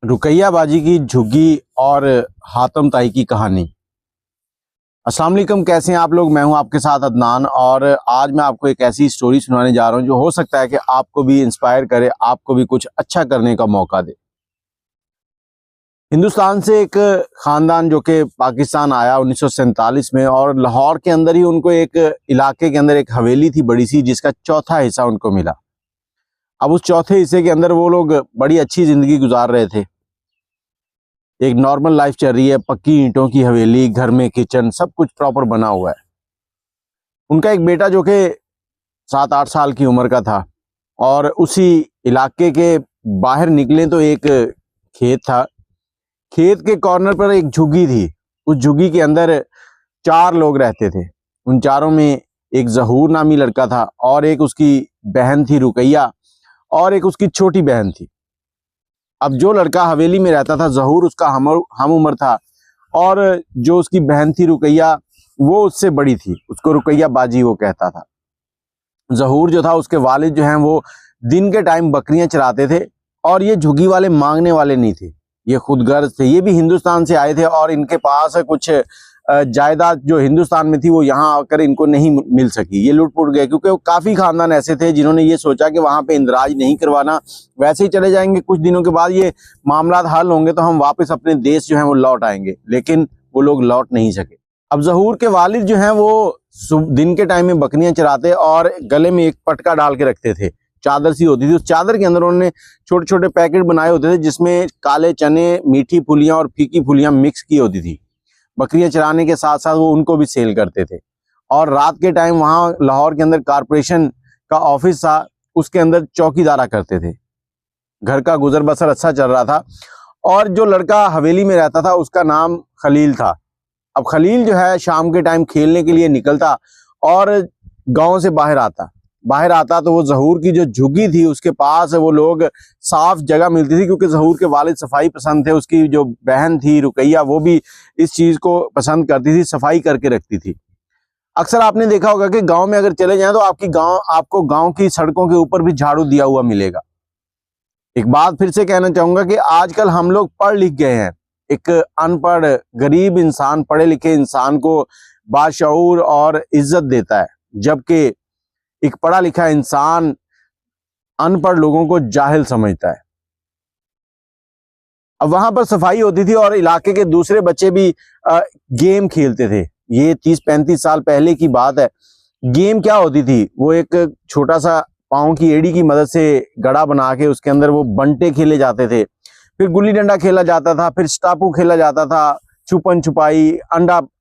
रुकैया बाजी की झुग्गी और हातम ताई की कहानी। अस्सलाम वालेकुम, कैसे हैं आप लोग। मैं हूं आपके साथ अदनान और आज मैं आपको एक ऐसी स्टोरी सुनाने जा रहा हूं जो हो सकता है कि आपको भी इंस्पायर करे, आपको भी कुछ अच्छा करने का मौका दे। हिंदुस्तान से एक खानदान जो कि पाकिस्तान आया 1947 में, और लाहौर के अंदर ही उनको एक इलाके के अंदर एक हवेली थी बड़ी सी, जिसका चौथा हिस्सा उनको मिला। अब उस चौथे हिस्से के अंदर वो लोग बड़ी अच्छी जिंदगी गुजार रहे थे। एक नॉर्मल लाइफ चल रही है, पक्की ईंटों की हवेली, घर में किचन, सब कुछ प्रॉपर बना हुआ है। उनका एक बेटा जो कि 7-8 साल की उम्र का था, और उसी इलाके के बाहर निकले तो एक खेत था। खेत के कॉर्नर पर एक झुग्गी थी। उस झुग्गी के अंदर 4 लोग रहते थे। उन चारों में एक जहूर नामी लड़का था, और एक उसकी बहन थी रुकैया, और एक उसकी छोटी बहन थी। अब जो लड़का हवेली में रहता था जहूर, उसका हम उम्र था, और जो उसकी बहन थी रुकैया वो उससे बड़ी थी। उसको रुकैया बाजी वो कहता था। जहूर जो था, उसके वालिद जो हैं वो दिन के टाइम बकरियां चराते थे, और ये झुग्गी वाले मांगने वाले नहीं थे, ये खुदगर्ज थे। ये भी हिंदुस्तान से आए थे, और इनके पास कुछ जायदाद जो हिंदुस्तान में थी वो यहाँ आकर इनको नहीं मिल सकी। ये लुट पुट गए, क्योंकि वो काफ़ी खानदान ऐसे थे जिन्होंने ये सोचा कि वहाँ पे इंदराज नहीं करवाना, वैसे ही चले जाएंगे, कुछ दिनों के बाद ये मामला हल होंगे तो हम वापस अपने देश जो है वो लौट आएंगे। लेकिन वो लोग लौट नहीं सके। अब जहूर के वालिद जो हैं वो दिन के टाइम में बकरियां चराते, और गले में एक पटका डाल के रखते थे, चादर सी होती थी। उस चादर के अंदर उन्होंने छोटे छोटे पैकेट बनाए होते थे, जिसमें काले चने, मीठी फुलियां और फीकी फुलियां मिक्स की होती थी। बकरियां चराने के साथ साथ वो उनको भी सेल करते थे। और रात के टाइम वहाँ लाहौर के अंदर कारपोरेशन का ऑफिस था, उसके अंदर चौकीदारा करते थे। घर का गुजर बसर अच्छा चल रहा था। और जो लड़का हवेली में रहता था उसका नाम खलील था। अब खलील जो है शाम के टाइम खेलने के लिए निकलता, और गांव से बाहर आता तो वो जहूर की जो झुग्गी थी उसके पास वो लोग साफ जगह मिलती थी, क्योंकि जहूर के वालिद सफाई पसंद थे। उसकी जो बहन थी रुकैया वो भी इस चीज को पसंद करती थी, सफाई करके रखती थी। अक्सर आपने देखा होगा कि गांव में अगर चले जाएं तो आपको गांव की सड़कों के ऊपर भी झाड़ू दिया हुआ मिलेगा। एक बात फिर से कहना चाहूंगा कि आजकल हम लोग पढ़ लिख गए हैं। एक अनपढ़ गरीब इंसान पढ़े लिखे इंसान को बाशऊर और इज्जत देता है, जबकि एक पढ़ा लिखा इंसान अनपढ़ लोगों को जाहिल समझता है। अब वहां पर सफाई होती थी, और इलाके के दूसरे बच्चे भी गेम खेलते थे। ये 30-35 साल पहले की बात है। गेम क्या होती थी, वो एक छोटा सा पाँव की एड़ी की मदद से गड़ा बना के उसके अंदर वो बंटे खेले जाते थे, फिर गुल्ली डंडा खेला जाता था, फिर स्टापू खेला जाता था, छुपन छुपाई,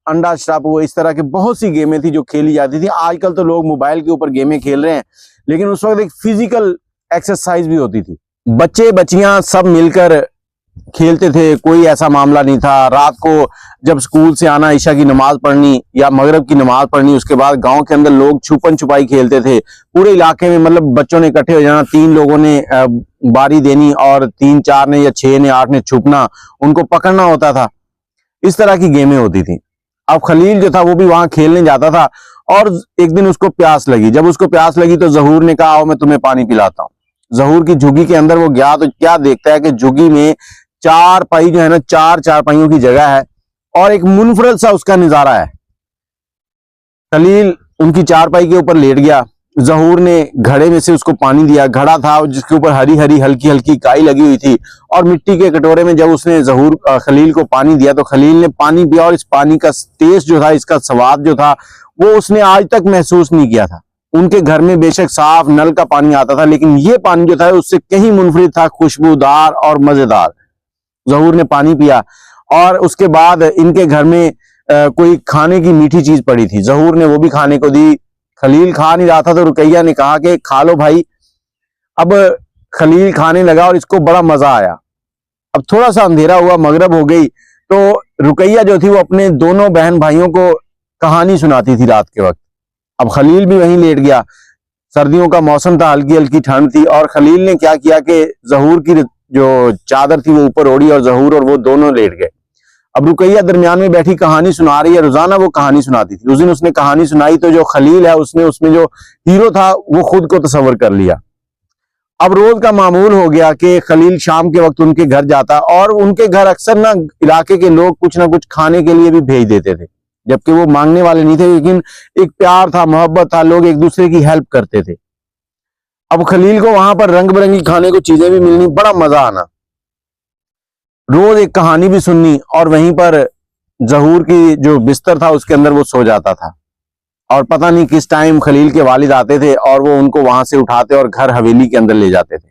अंडा स्टापू, इस तरह की बहुत सी गेमें थी जो खेली जाती थी। आजकल तो लोग मोबाइल के ऊपर गेमें खेल रहे हैं, लेकिन उस वक्त एक फिजिकल एक्सरसाइज भी होती थी। बच्चे बच्चियां सब मिलकर खेलते थे, कोई ऐसा मामला नहीं था। रात को जब स्कूल से आना, ईशा की नमाज पढ़नी या मगरिब की नमाज पढ़नी, उसके बाद गांव के अंदर लोग छुपन छुपाई खेलते थे। पूरे इलाके में मतलब बच्चों ने इकट्ठे हो जाना, 3 लोगों ने बारी देनी, और 3-4 ने या 6 ने 8 ने छुपना, उनको पकड़ना होता था। इस तरह की गेमें होती थी। अब खलील जो था वो भी वहां खेलने जाता था, और एक दिन उसको प्यास लगी। जब उसको प्यास लगी तो जहूर ने कहा, आओ मैं तुम्हें पानी पिलाता हूँ। जहूर की झुग्गी के अंदर वो गया तो क्या देखता है कि झुग्गी में 4 पाई जो है ना, 4 चारपाइयों की जगह है, और एक मुनफरद सा उसका नजारा है। खलील उनकी 4 पाई के ऊपर लेट गया। जहूर ने घड़े में से उसको पानी दिया। घड़ा था जिसके ऊपर हरी हरी हल्की हल्की काई लगी हुई थी, और मिट्टी के कटोरे में जब उसने खलील को पानी दिया तो खलील ने पानी पिया, और इस पानी का टेस्ट जो था, इसका स्वाद जो था, वो उसने आज तक महसूस नहीं किया था। उनके घर में बेशक साफ नल का पानी आता था, लेकिन ये पानी जो था उससे कहीं मुनफरिद था, खुशबूदार और मजेदार। जहूर ने पानी पिया, और उसके बाद इनके घर में कोई खाने की मीठी चीज पड़ी थी। जहूर ने वो भी खाने को दी। खलील खा नहीं रहा था तो रुकैया ने कहा कि खा लो भाई। अब खलील खाने लगा और इसको बड़ा मजा आया। अब थोड़ा सा अंधेरा हुआ, मगरिब हो गई, तो रुकैया जो थी वो अपने दोनों बहन भाइयों को कहानी सुनाती थी रात के वक्त। अब खलील भी वहीं लेट गया। सर्दियों का मौसम था, हल्की हल्की ठंड थी, और खलील ने क्या किया कि जहूर की जो चादर थी वो ऊपर ओढ़ी, और जहूर और वो दोनों लेट गए। अब रुकैया दरमियान में बैठी कहानी सुना रही है। रोजाना वो कहानी सुनाती थी। उस दिन उसने कहानी सुनाई तो जो खलील है उसने उसमें जो हीरो था वो खुद को तस्वर कर लिया। अब रोज का मामूल हो गया कि खलील शाम के वक्त उनके घर जाता और उनके घर अक्सर ना इलाके के लोग कुछ ना कुछ खाने के लिए भी भेज देते थे, जबकि वो मांगने वाले नहीं थे, लेकिन एक प्यार था, मोहब्बत था, लोग एक दूसरे की हेल्प करते थे। अब खलील को वहां पर रंग बिरंगी खाने को चीजें भी मिलनी, बड़ा मजा आना, रोज एक कहानी भी सुननी, और वहीं पर जहूर की जो बिस्तर था उसके अंदर वो सो जाता था। और पता नहीं किस टाइम खलील के वालिद आते थे और वो उनको वहां से उठाते और घर हवेली के अंदर ले जाते थे।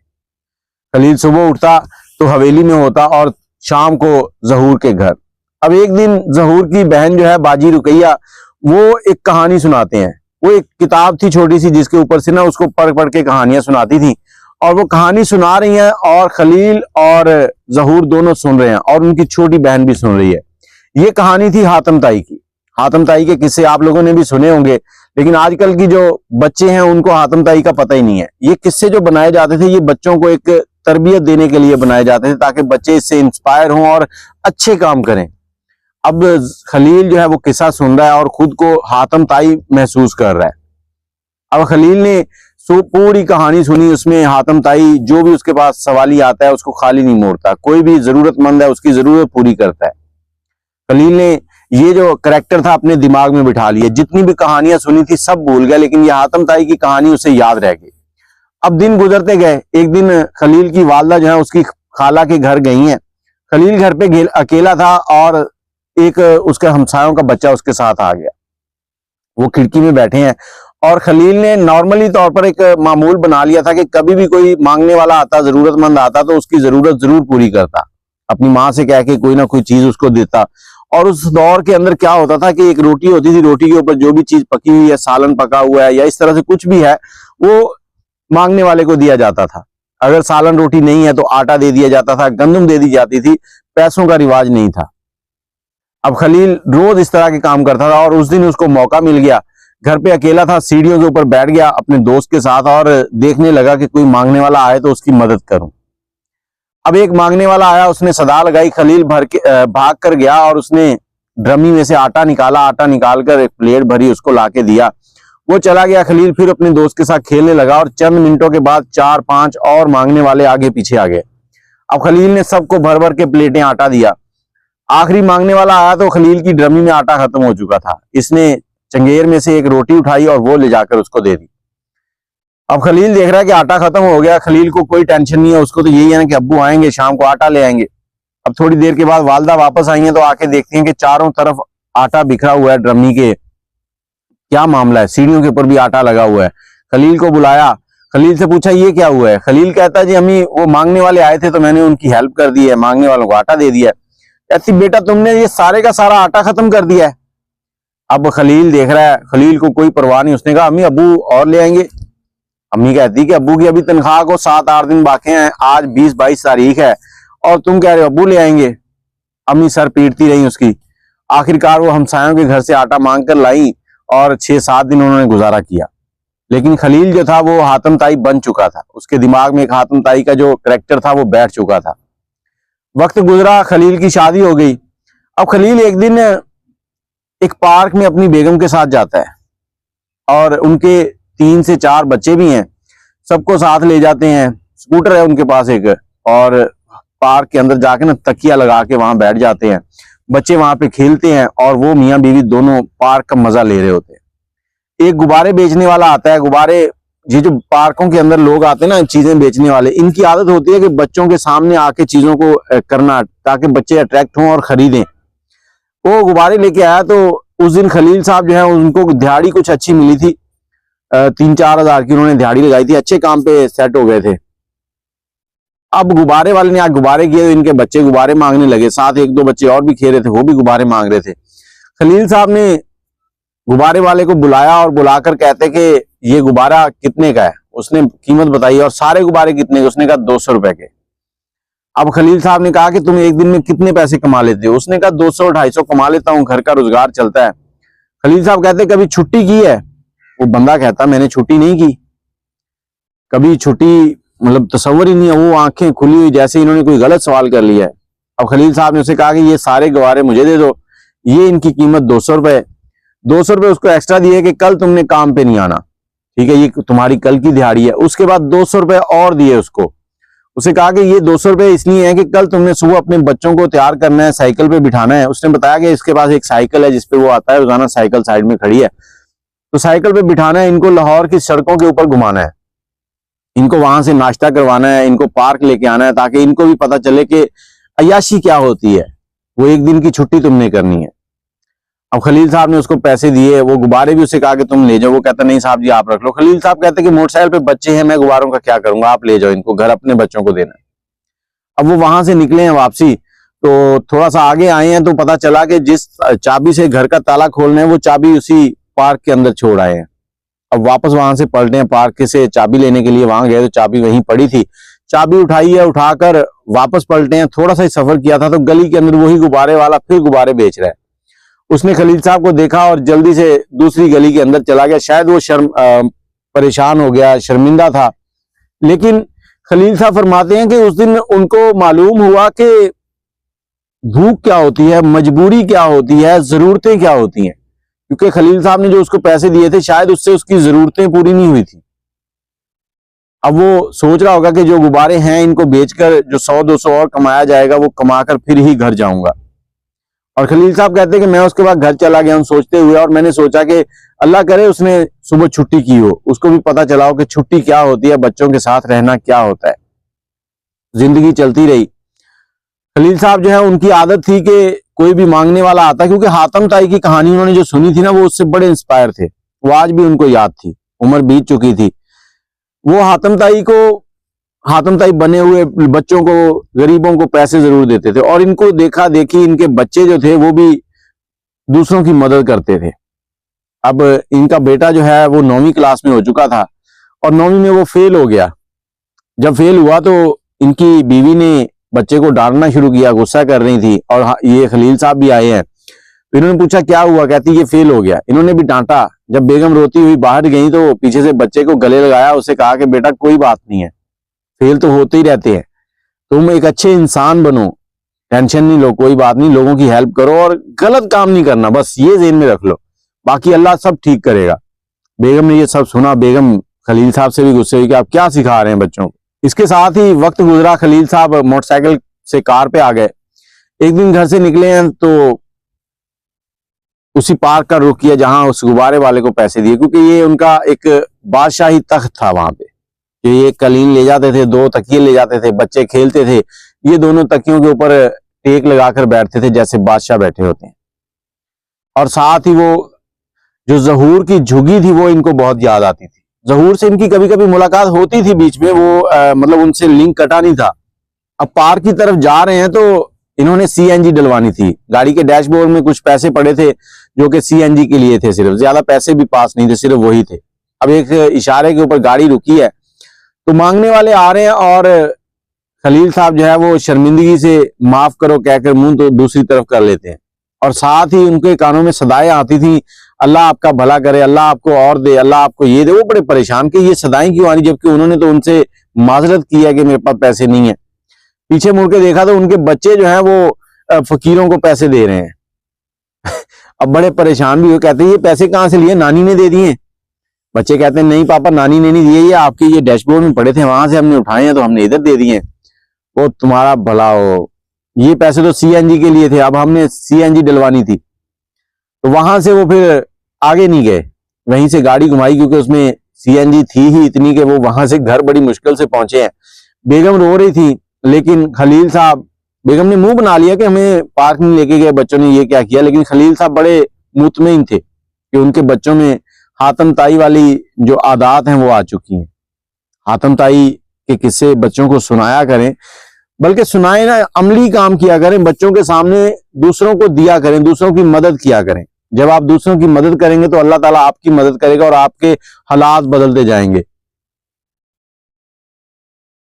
खलील सुबह उठता तो हवेली में होता और शाम को जहूर के घर। अब एक दिन जहूर की बहन जो है बाजी रुकैया, वो एक कहानी सुनाते हैं। वो एक किताब थी छोटी सी जिसके ऊपर से ना उसको पढ़ पढ़ के कहानियां सुनाती थी, और वो कहानी सुना रही हैं और खलील और जहूर दोनों सुन रहे हैं और उनकी छोटी बहन भी सुन रही है। ये कहानी थी हातम ताई की। हातम ताई के किस्से आप लोगों ने भी सुने होंगे, लेकिन आजकल की जो बच्चे हैं उनको हातम ताई का पता ही नहीं है। ये किस्से जो बनाए जाते थे ये बच्चों को एक तरबियत देने के लिए बनाए जाते थे ताकि बच्चे इससे इंस्पायर हों और अच्छे काम करें। अब खलील जो है वो किस्सा सुन रहा है और खुद को हातम ताई महसूस कर रहा है। अब खलील ने पूरी कहानी सुनी, उसमें हातम ताई जो भी उसके पास सवाली आता है उसको खाली नहीं मोड़ता, कोई भी जरूरतमंद है उसकी जरूरत पूरी करता है। खलील ने ये जो करैक्टर था अपने दिमाग में बिठा लिया, जितनी भी कहानियां सुनी थी सब भूल गया, लेकिन ये हातम ताई की कहानी उसे याद रह गई। अब दिन गुजरते गए, एक दिन खलील की वालदा जो है उसकी खाला के घर गई हैं। खलील घर पे अकेला था और एक उसके हमसायों का बच्चा उसके साथ आ गया। वो खिड़की में बैठे हैं और खलील ने नॉर्मली तौर पर एक मामूल बना लिया था कि कभी भी कोई मांगने वाला आता, जरूरतमंद आता तो उसकी जरूरत जरूर पूरी करता, अपनी माँ से कह के कोई ना कोई चीज उसको देता। और उस दौर के अंदर क्या होता था कि एक रोटी होती थी, रोटी के ऊपर जो भी चीज पकी हुई है, सालन पका हुआ है या इस तरह से कुछ भी है, वो मांगने वाले को दिया जाता था। अगर सालन रोटी नहीं है तो आटा दे दिया जाता था, गंदम दे दी जाती थी, पैसों का रिवाज नहीं था। अब खलील रोज इस तरह के काम करता था और उस दिन उसको मौका मिल गया, घर पे अकेला था, सीढ़ियों के ऊपर बैठ गया अपने दोस्त के साथ और देखने लगा कि कोई मांगने वाला आए तो उसकी मदद करूं। अब एक मांगने वाला आया, उसने सदा लगाई, खलील भाग कर गया और उसने ड्रमी में से आटा निकाला, आटा निकालकर एक प्लेट भरी उसको लाके दिया। वो चला गया, खलील फिर अपने दोस्त के साथ खेलने लगा और चंद मिनटों के बाद 4-5 और मांगने वाले आगे पीछे आ गए। अब खलील ने सबको भर भर के प्लेटें आटा दिया। आखिरी मांगने वाला आया तो खलील की ड्रमी में आटा खत्म हो चुका था। इसने चंगेर में से एक रोटी उठाई और वो ले जाकर उसको दे दी। अब खलील देख रहा है कि आटा खत्म हो गया, खलील को कोई टेंशन नहीं है, उसको तो यही है ना कि अब्बू आएंगे शाम को आटा ले आएंगे। अब थोड़ी देर के बाद वालदा वापस आई हैं तो आके देखती हैं कि चारों तरफ आटा बिखरा हुआ है ड्रमी के। क्या मामला है? सीढ़ियों के ऊपर भी आटा लगा हुआ है। खलील को बुलाया, खलील से पूछा ये क्या हुआ है? खलील कहता है जी अम्मी वो मांगने वाले आए थे तो मैंने उनकी हेल्प कर दी है, मांगने वालों को आटा दे दिया है। कहती बेटा तुमने ये सारे का सारा आटा खत्म कर दिया है। अब खलील देख रहा है, खलील को कोई परवाह नहीं, उसने कहा अम्मी अब्बू और ले आएंगे। अम्मी कहती कि अब्बू की अभी तनख्वाह को 7-8 दिन बाकी हैं, आज 20-22 तारीख है और तुम कह रहे हो अब्बू ले आएंगे। अम्मी सर पीटती रही उसकी। आखिरकार वो हमसायों के घर से आटा मांग कर लाई और 6-7 दिन उन्होंने गुजारा किया। लेकिन खलील जो था वो हातम ताई बन चुका था, उसके दिमाग में एक हातम ताई का जो करैक्टर था वो बैठ चुका था। वक्त गुजरा, खलील की शादी हो गई। अब खलील एक दिन एक पार्क में अपनी बेगम के साथ जाता है और उनके 3 से 4 बच्चे भी हैं, सबको साथ ले जाते हैं। स्कूटर है उनके पास एक, और पार्क के अंदर जाके ना तकिया लगा के वहां बैठ जाते हैं। बच्चे वहां पे खेलते हैं और वो मियाँ बीवी दोनों पार्क का मजा ले रहे होते हैं। एक गुब्बारे बेचने वाला आता है। गुब्बारे, ये जो पार्कों के अंदर लोग आते हैं ना चीजें बेचने वाले, इनकी आदत होती है कि बच्चों के सामने आके चीजों को करना ताकि बच्चे अट्रैक्ट हों और खरीदें। वो गुब्बारे लेके आया तो उस दिन खलील साहब जो है उनको दिहाड़ी कुछ अच्छी मिली थी, 3-4 हज़ार की उन्होंने दिहाड़ी लगाई थी, अच्छे काम पे सेट हो गए थे। अब गुब्बारे वाले ने आज गुब्बारे किए तो इनके बच्चे गुब्बारे मांगने लगे, साथ 1-2 बच्चे और भी खेल रहे थे, वो भी गुब्बारे मांग रहे थे। खलील साहब ने गुब्बारे वाले को बुलाया और बुलाकर कहते कि ये गुब्बारा कितने का है? उसने कीमत बताई और सारे गुब्बारे कितने के? उसने कहा 200 रुपए के। अब खलील साहब ने कहा कि तुम एक दिन में कितने पैसे कमा लेते हो? उसने कहा 200-250 कमा लेता हूँ, घर का रोजगार चलता है। खलील साहब कहते कभी छुट्टी की है? वो बंदा कहता मैंने छुट्टी नहीं की, कभी छुट्टी मतलब तस्वर ही नहीं है। वो आंखें खुली हुई जैसे इन्होंने कोई गलत सवाल कर लिया है। अब खलील साहब ने उसे कहा कि ये सारे गुब्बारे मुझे दे दो, ये इनकी कीमत 200 रुपए। 200 रुपए उसको एक्स्ट्रा दिए कि कल तुमने काम पे नहीं आना, ठीक है, ये तुम्हारी कल की दिहाड़ी है। उसके बाद 200 रुपए और दिए उसको। उसे कहा कि ये 200 रुपए इसलिए है कि कल तुमने सुबह अपने बच्चों को तैयार करना है, साइकिल पे बिठाना है। उसने बताया कि इसके पास एक साइकिल है जिसपे वो आता है रोजाना, साइकिल साइड में खड़ी है, तो साइकिल पे बिठाना है, इनको लाहौर की सड़कों के ऊपर घुमाना है, इनको वहां से नाश्ता करवाना है, इनको पार्क लेके आना है, ताकि इनको भी पता चले कि अय्याशी क्या होती है। वो एक दिन की छुट्टी तुमने करनी है। अब खलील साहब ने उसको पैसे दिए, वो गुब्बारे भी उसे कहा कि तुम ले जाओ। वो कहता नहीं साहब जी आप रख लो। खलील साहब कहते कि मोटरसाइकिल पे बच्चे हैं, मैं गुब्बारों का क्या करूंगा, आप ले जाओ इनको, घर अपने बच्चों को देना है। अब वो वहां से निकले हैं वापसी, तो थोड़ा सा आगे आए हैं तो पता चला कि जिस चाबी से घर का ताला खोलना है वो चाबी उसी पार्क के अंदर छोड़ आए हैं। अब वापस वहां से पलटे हैं, पार्क से चाबी लेने के लिए वहां गए तो चाबी वहीं पड़ी थी। चाबी उठाई है, उठाकर वापस पलटे हैं। थोड़ा सा ही सफर किया था तो गली के अंदर वही गुब्बारे वाला फिर गुब्बारे बेच रहा है। उसने खलील साहब को देखा और जल्दी से दूसरी गली के अंदर चला गया। शायद वो परेशान हो गया, शर्मिंदा था। लेकिन खलील साहब फरमाते हैं कि उस दिन उनको मालूम हुआ कि भूख क्या होती है, मजबूरी क्या होती है, जरूरतें क्या होती हैं। क्योंकि खलील साहब ने जो उसको पैसे दिए थे शायद उससे उसकी जरूरतें पूरी नहीं हुई थी। अब वो सोच रहा होगा कि जो गुब्बारे हैं इनको बेचकर जो 100-200 और कमाया जाएगा वो कमाकर फिर ही घर जाऊंगा। और खलील साहब कहते हैं कि मैं उसके बाद घर चला गया हूं सोचते हुए, और मैंने सोचा कि अल्लाह करे उसने सुबह छुट्टी की हो, उसको भी पता चला हो कि छुट्टी क्या होती है, बच्चों के साथ रहना क्या होता है। जिंदगी चलती रही। खलील साहब जो है उनकी आदत थी कि कोई भी मांगने वाला आता, क्योंकि हातम ताई की कहानी उन्होंने जो सुनी थी ना वो उससे बड़े इंस्पायर थे, वो आज भी उनको याद थी, उम्र बीत चुकी थी। वो हातम ताई बने हुए बच्चों को, गरीबों को पैसे जरूर देते थे, और इनको देखा देखी इनके बच्चे जो थे वो भी दूसरों की मदद करते थे। अब इनका बेटा जो है वो 9वीं क्लास में हो चुका था और 9वीं में वो फेल हो गया। जब फेल हुआ तो इनकी बीवी ने बच्चे को डांटना शुरू किया, गुस्सा कर रही थी, और ये खलील साहब भी आए हैं। तो इन्होंने पूछा क्या हुआ, कहती ये फेल हो गया। इन्होंने भी डांटा। जब बेगम रोती हुई बाहर गई तो पीछे से बच्चे को गले लगाया, उसे कहा कि बेटा कोई बात नहीं है, फेल तो होते ही रहते हैं, तुम एक अच्छे इंसान बनो, टेंशन नहीं लो, कोई बात नहीं, लोगों की हेल्प करो और गलत काम नहीं करना, बस ये ज़हन में रख लो, बाकी अल्लाह सब ठीक करेगा। बेगम ने ये सब सुना। बेगम खलील साहब से भी गुस्से हुई कि आप क्या सिखा रहे हैं बच्चों को। इसके साथ ही वक्त गुजरा, खलील साहब मोटरसाइकिल से कार पे आ गए। एक दिन घर से निकले हैं तो उसी पार्क का रुख किया जहां उस गुब्बारे वाले को पैसे दिए, क्योंकि ये उनका एक बादशाही तख्त था वहां पे। ये कलीन ले जाते थे, 2 तकिए ले जाते थे, बच्चे खेलते थे, ये दोनों तकियों के ऊपर टेक लगाकर बैठते थे जैसे बादशाह बैठे होते हैं। और साथ ही वो जो जहूर की झुग्गी थी वो इनको बहुत याद आती थी। जहूर से इनकी कभी कभी मुलाकात होती थी बीच में, वो मतलब उनसे लिंक कटा नहीं था। अब पार्क की तरफ जा रहे हैं तो इन्होंने सीएनजी डलवानी थी। गाड़ी के डैशबोर्ड में कुछ पैसे पड़े थे जो कि सीएनजी के लिए थे, सिर्फ, ज्यादा पैसे भी पास नहीं थे, सिर्फ वही थे। अब एक इशारे के ऊपर गाड़ी रुकी है तो मांगने वाले आ रहे हैं और खलील साहब जो है वो शर्मिंदगी से माफ करो कहकर मुंह तो दूसरी तरफ कर लेते हैं, और साथ ही उनके कानों में सदाएं आती थी, अल्लाह आपका भला करे, अल्लाह आपको और दे, अल्लाह आपको ये दे। वो बड़े परेशान कि ये सदाएं क्यों आ रही, जबकि उन्होंने तो उनसे माजरत की है कि मेरे पास पैसे नहीं है। पीछे मुड़ के देखा तो उनके बच्चे जो है वो फकीरों को पैसे दे रहे हैं। अब बड़े परेशान भी हो, कहते हैं ये पैसे कहां से लिए, नानी ने दे दिए। बच्चे कहते हैं नहीं पापा नानी ने नहीं दिए, ये आपके ये डैशबोर्ड में पड़े थे, वहां से हमने उठाए हैं तो हमने इधर दे दिए। वो तुम्हारा भला हो, ये पैसे तो सीएनजी के लिए थे, अब हमने सीएनजी डलवानी थी। तो वहां से वो फिर आगे नहीं गए, वहीं से गाड़ी घुमाई, क्योंकि उसमें सीएनजी थी ही इतनी कि वो वहां से घर बड़ी मुश्किल से पहुंचे हैं। बेगम रो रही थी, लेकिन खलील साहब, बेगम ने मुंह बना लिया कि हमें पार्क में लेके गए, बच्चों ने ये क्या किया, लेकिन खलील साहब बड़े मुतमईन थे कि उनके बच्चों में हातम ताई वाली जो आदत हैं वो आ चुकी हैं। हातम ताई के किस्से बच्चों को सुनाया करें, बल्कि सुनाए ना, अमली काम किया करें, बच्चों के सामने दूसरों को दिया करें, दूसरों की मदद किया करें। जब आप दूसरों की मदद करेंगे तो अल्लाह ताला आपकी मदद करेगा और आपके हालात बदलते जाएंगे।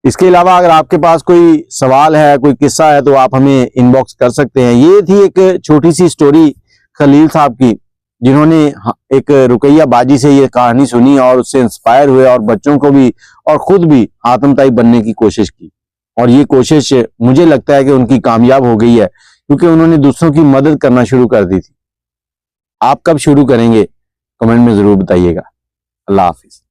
इसके अलावा अगर आपके पास कोई सवाल है, कोई किस्सा है, तो आप हमें इनबॉक्स कर सकते हैं। ये थी एक छोटी सी स्टोरी खलील साहब की, जिन्होंने एक रुकैया बाजी से ये कहानी सुनी और उससे इंस्पायर हुए और बच्चों को भी और खुद भी हातम ताई बनने की कोशिश की। और ये कोशिश मुझे लगता है कि उनकी कामयाब हो गई है, क्योंकि उन्होंने दूसरों की मदद करना शुरू कर दी थी। आप कब शुरू करेंगे कमेंट में जरूर बताइएगा। अल्लाह हाफिज।